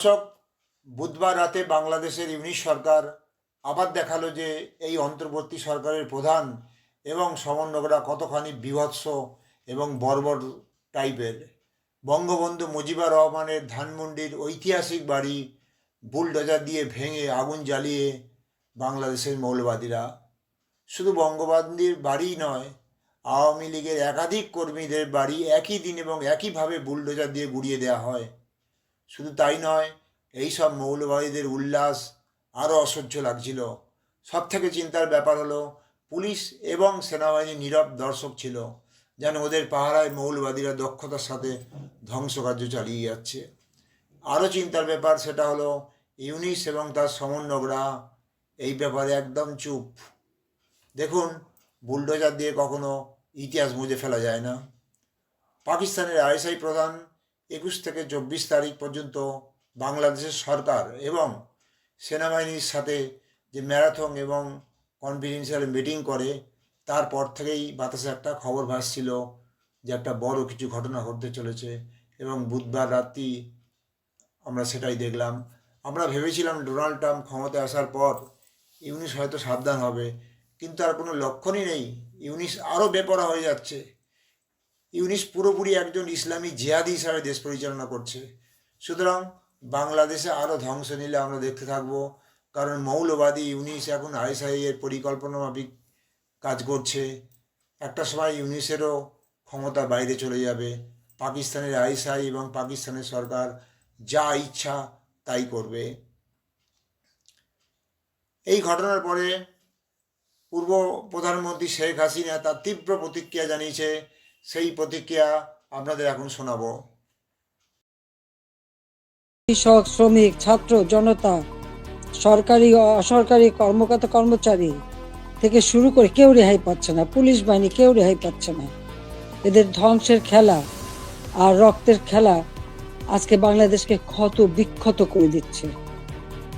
দর্শক, বুধবার রাতে বাংলাদেশের ইউনিশ সরকার আবার দেখালো যে এই অন্তর্বর্তী সরকারের প্রধান এবং সমন্বয়করা কতখানি বীভৎস এবং বর্বর টাইপের। বঙ্গবন্ধু মুজিবুর রহমানের ধানমন্ডির ঐতিহাসিক বাড়ি বুলডোজার দিয়ে ভেঙে আগুন জ্বালিয়ে বাংলাদেশের মৌলবাদীরা। শুধু বঙ্গবন্ধুর বাড়ি নয়, আওয়ামী লীগের একাধিক কর্মীদের বাড়ি একই দিন এবং একইভাবে বুলডোজার দিয়ে গুঁড়িয়ে দেওয়া হয়। শুধু তাই নয়, এইসব মৌলবাদীদের উল্লাস আরও অসহ্য লাগছিল। সব থেকে চিন্তার ব্যাপার হলো পুলিশ এবং সেনাবাহিনী নীরব দর্শক ছিল, যেন ওদের পাহারায় মৌলবাদীরা দক্ষতার সাথে ধ্বংসকার্য চালিয়ে যাচ্ছে। আরও চিন্তার ব্যাপার সেটা হলো ইউনিস এবং তার সমন্বয়করা এই ব্যাপারে একদম চুপ। দেখুন, বুলডোজার দিয়ে কখনো ইতিহাস মুছে ফেলা যায় না। পাকিস্তানের আইএসআই প্রধান 21 থেকে 24 তারিখ পর্যন্ত বাংলাদেশের সরকার এবং সেনাবাহিনীর সাথে যে ম্যারাথন এবং কনফিডেন্সিয়াল মিটিং করে, তারপর থেকেই বাতাসে একটা খবর ভাসছিল যে একটা বড় কিছু ঘটনা ঘটতে চলেছে, এবং বুধবার রাত্রি আমরা সেটাই দেখলাম। আমরা ভেবেছিলাম ডোনাল্ড ট্রাম্প ক্ষমতায় আসার পর ইউনিস হয়তো সাবধান হবে, কিন্তু আর কোনো লক্ষণই নেই। ইউনিস আরও বেপরোয়া হয়ে যাচ্ছে। ইউনিস পুরোপুরি একজন ইসলামী জিহাদি হিসাবে দেশ পরিচালনা করছে। সুতরাং বাংলাদেশে আরও ধ্বংস নিলে আমরা দেখতে থাকব, কারণ মৌলবাদী ইউনিস এখন আইএসআই এর পরিকল্পনা মাফিক কাজ করছে। একটা সময় ইউনিসেরও ক্ষমতা বাইরে চলে যাবে। পাকিস্তানের আইএসআই এবং পাকিস্তানের সরকার যা ইচ্ছা তাই করবে। এই ঘটনার পরে পূর্ব প্রধানমন্ত্রী শেখ হাসিনা তার তীব্র প্রতিক্রিয়া জানিয়েছে। সেই প্রতিক্রিয়া আপনাদের এখন শোনাবো। কৃষক, শ্রমিক, ছাত্র জনতা, সরকারি ও অসরকারি কর্মকর্তা কর্মচারী থেকে শুরু করে কেউ রেহাই পাচ্ছে না। পুলিশ বাহিনী কেউ রেহাই পাচ্ছে না। এদের ধ্বংসের খেলা আর রক্তের খেলা আজকে বাংলাদেশকে ক্ষত বিক্ষত করে দিচ্ছে।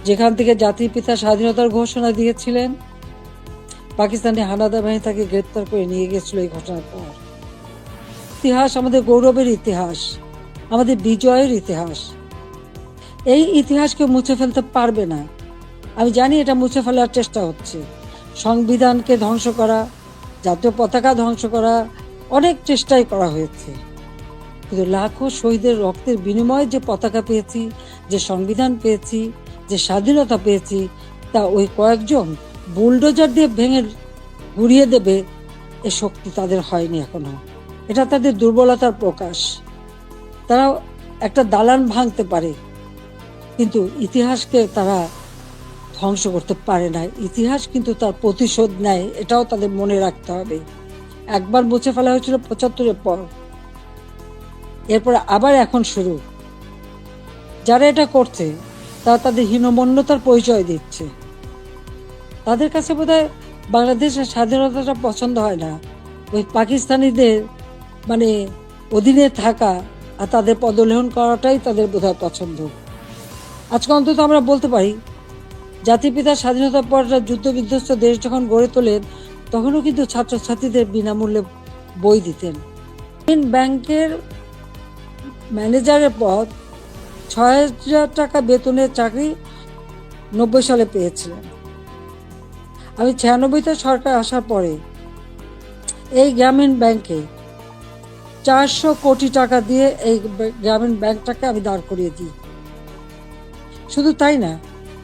যেখান থেকে জাতির পিতা স্বাধীনতার ঘোষণা দিয়েছিলেন, পাকিস্তানি হানাদার বাহিনী তাকে গ্রেপ্তার করে নিয়ে গেছিল। এই ঘটনার পর ইতিহাস আমাদের গৌরবের ইতিহাস, আমাদের বিজয়ের ইতিহাস। এই ইতিহাসকে মুছে ফেলতে পারবে না। আমি জানি এটা মুছে ফেলার চেষ্টা হচ্ছে। সংবিধানকে ধ্বংস করা, জাতীয় পতাকা ধ্বংস করা, অনেক চেষ্টাই করা হয়েছে, কিন্তু লাখো শহীদের রক্তের বিনিময়ে যে পতাকা পেয়েছি, যে সংবিধান পেয়েছি, যে স্বাধীনতা পেয়েছি, তা ওই কয়েকজন বুলডোজার দিয়ে ভেঙে গুড়িয়ে দেবে এ শক্তি তাদের হয়নি এখনো। এটা তাদের দুর্বলতার প্রকাশ। তারা একটা দালান ভাঙতে পারে, কিন্তু ইতিহাসকে তারা ধ্বংস করতে পারে না। ইতিহাস কিন্তু তার প্রতিশোধ নেয়, এটাও তাদের মনে রাখতে হবে। একবার মুছে ফেলা হয়েছিল 75-এর পর, এরপরে আবার এখন শুরু। যারা এটা করছে তারা তাদের হীনমন্যতার পরিচয় দিচ্ছে। তাদের কাছে বোধহয় বাংলাদেশের স্বাধীনতাটা পছন্দ হয় না, ওই পাকিস্তানিদের অধীনে থাকা আর তাদের পদলেহন করাটাই তাদের বোধহয় পছন্দ। আজকে অন্তত আমরা বলতে পারি, জাতির পিতার স্বাধীনতার পর যুদ্ধ বিধ্বস্ত দেশ যখন গড়ে তোলেন, তখনও কিন্তু ছাত্রছাত্রীদের বিনামূল্যে বই দিতেন। ব্যাংকের ম্যানেজারের পদ 6,000 টাকা বেতনের চাকরি 90 সালে পেয়েছিলেন। আমি 96-তে সরকার আসার পরে এই গ্রামীণ ব্যাংকে 400 কোটি টাকা দিয়ে এই গ্রামীণ ব্যাংকটাকে আমি দাঁড় করিয়ে দিই। শুধু তাই না,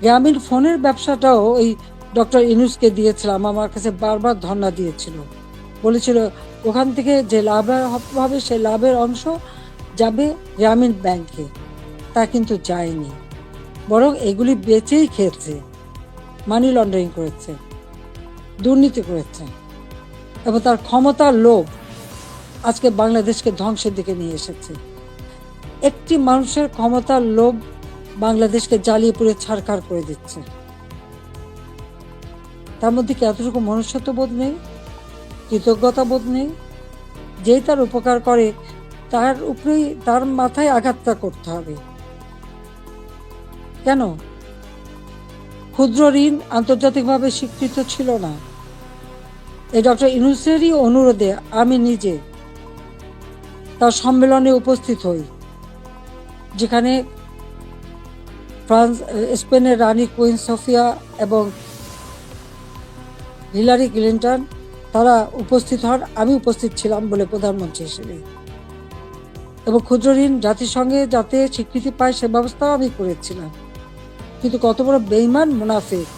গ্রামীণ ফোনের ব্যবসাটাও ওই ডক্টর ইউনূসকে দিয়েছিলাম। আমার কাছে বারবার ধর্ণা দিয়েছিল, বলেছিল ওখান থেকে যে লাভ হবে সেই লাভের অংশ যাবে গ্রামীণ ব্যাংকে। তা কিন্তু যায়নি, বরং এগুলি বেচেই খেয়েছে, মানি লন্ডারিং করেছে, দুর্নীতি করেছে, এবং তার ক্ষমতার লোভ আজকে বাংলাদেশকে ধ্বংসের দিকে নিয়ে এসেছে। একটি মানুষের ক্ষমতার লোভ বাংলাদেশকে জ্বালিয়ে পুড়ে ছারখার করে দিচ্ছে। তার মধ্যে কি এতটুকু মনুষ্যত্ব বোধ নেই, কৃতজ্ঞতা বোধ নেই? যেই তার উপকার করে তার উপরেই তার মাথায় আঘাতটা করতে হবে কেন? ক্ষুদ্র ঋণ আন্তর্জাতিকভাবে স্বীকৃত ছিল না। এই ডক্টর ইউনূসেরই অনুরোধে আমি নিজে তার সম্মেলনে উপস্থিত হই, যেখানে স্পেনের রানী কুইন সোফিয়া এবং হিলারি ক্লিন্টন তারা উপস্থিত হন, আমি উপস্থিত ছিলাম বলে প্রধানমন্ত্রী হিসেবে। এবং ক্ষুদ্র ঋণ জাতিসংঘে যাতে স্বীকৃতি পায় সে ব্যবস্থাও আমি করেছিলাম। কিন্তু কত বড় বেঈমান মুনাফিক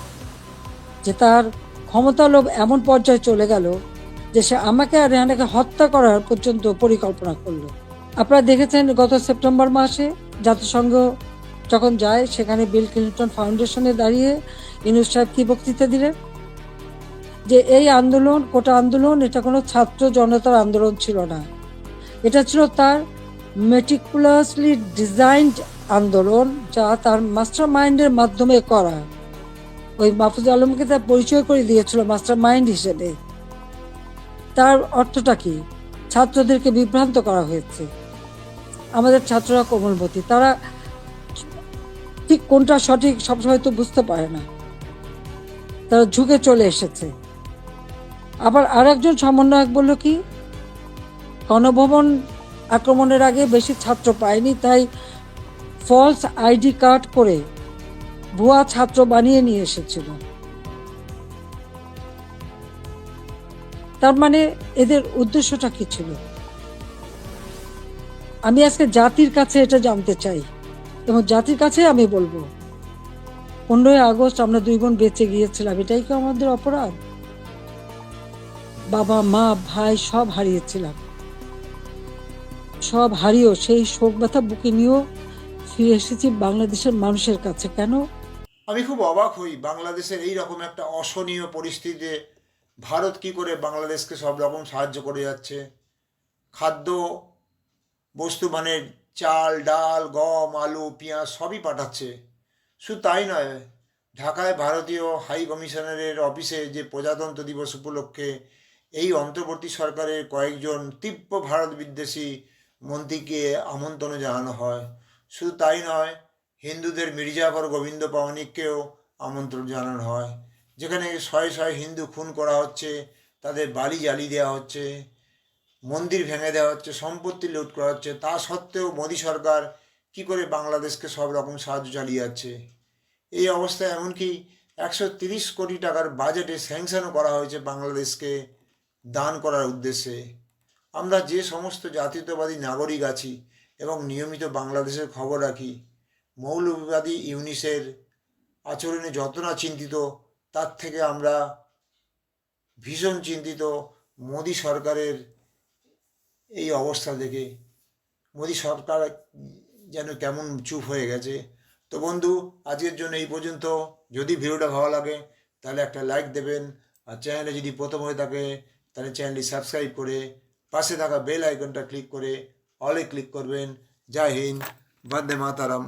যে তার ক্ষমতা লোভ এমন পর্যায়ে চলে গেল যে সে আমাকে আর রেহানাকে হত্যা করার পর্যন্ত পরিকল্পনা করলো। আপনারা দেখেছেন গত সেপ্টেম্বর মাসে জাতিসংঘ যখন যায় সেখানে বিল ক্লিন্টন ফাউন্ডেশনে দাঁড়িয়ে ইউনূস সাহেব কি বক্তৃতা দিলেন যে এই আন্দোলন, কোটা আন্দোলন, এটা কোনো ছাত্র জনতার আন্দোলন ছিল না, এটা ছিল তার মেটিকুলাসলি ডিজাইনড আন্দোলন, যা তার মাস্টার মাইন্ডের মাধ্যমে করা। ওই মাহফুজ আলমকে তার পরিচয় করে দিয়েছিল মাস্টার মাইন্ড হিসেবে। তার অর্থটা কি? ছাত্রদেরকে বিভ্রান্ত করা হয়েছে। আমাদের ছাত্ররা কোমলমতি, তারা ঠিক কোনটা সঠিক সবসময় তো বুঝতে পারে না, তারা ঝুঁকে চলে এসেছে। আবার আরেকজন সমন্বয়ক বলল কি, গণভবন আক্রমণের আগে বেশি ছাত্র পায়নি, তাই ফলস আইডি কার্ড করে ভুয়া ছাত্র বানিয়ে নিয়ে এসেছিল। তার মানে এদের উদ্দেশ্যটা কি ছিল? আমি আজকে জাতির কাছে এটা জানতে চাই এবং জাতির কাছে আমি বলবো, 15ই আগস্ট আমরা 2 বোন বেঁচে গিয়েছিলাম, এটাই কি আমাদের অপরাধ? বাবা মা ভাই সব হারিয়েছিলাম, সব হারিয়েও সেই শোক ব্যথা বুকে নিয়েও ফিরে এসেছি বাংলাদেশের মানুষের কাছে। কেন? আমি খুব অবাক হই বাংলাদেশের এই রকম একটা অশনীয় পরিস্থিতিতে ভারত কি করে বাংলাদেশকে সব রকম সাহায্য করে যাচ্ছে। খাদ্য বস্তু মানে চাল ডাল গম আলু পেঁয়াজ সবই পাঠাচ্ছে। শুধু তাই নয়, ঢাকায় ভারতীয় হাই কমিশনারের অফিসে যে প্রজাতন্ত্র দিবস উপলক্ষে এই অন্তর্বর্তী সরকারের কয়েকজন তীব্র ভারত বিদ্বেষী মন্ত্রীকে আমন্ত্রণ জানানো হয়। শুধু তাই নয়, হিন্দুদের মির্জাফর গোবিন্দ পাওয়ানিকেও আমন্ত্রণ জানানো হয়, যেখানে শয়ে শয়ে হিন্দু খুন করা হচ্ছে, তাদের বাড়ি জ্বালিয়ে দেওয়া হচ্ছে, মন্দির ভেঙে দেওয়া হচ্ছে, সম্পত্তি লুট করা হচ্ছে। তা সত্ত্বেও মোদী সরকার কি করে বাংলাদেশকে সব রকম সাহায্য চালিয়ে যাচ্ছে। এই অবস্থায় এমনকি 130 কোটি টাকার বাজেটে স্যাংশনও করা হয়েছে বাংলাদেশকে দান করার উদ্দেশ্যে। আমরা যে সমস্ত জাতীয়তাবাদী নাগরিক আছি এবং নিয়মিত বাংলাদেশের খবর রাখি, মৌলবাদী ইউনিসের আচরণে যত না চিন্তিত, তার থেকে আমরা ভীষণ চিন্তিত মোদী সরকারের এই অবস্থা দেখে। মোদী সরকার যেন কেমন চুপ হয়ে গেছে। তো বন্ধু, আজকের জন্য এই পর্যন্ত। যদি ভিডিওটা ভালো লাগে তাহলে একটা লাইক দেবেন, আর চ্যানেলে যদি প্রথম হয়ে থাকে তাহলে চ্যানেলটি সাবস্ক্রাইব করে পাশে থাকা বেল আইকনটা ক্লিক করে অলে ক্লিক করবেন। জয় হিন্দ, বন্দে মাতারাম।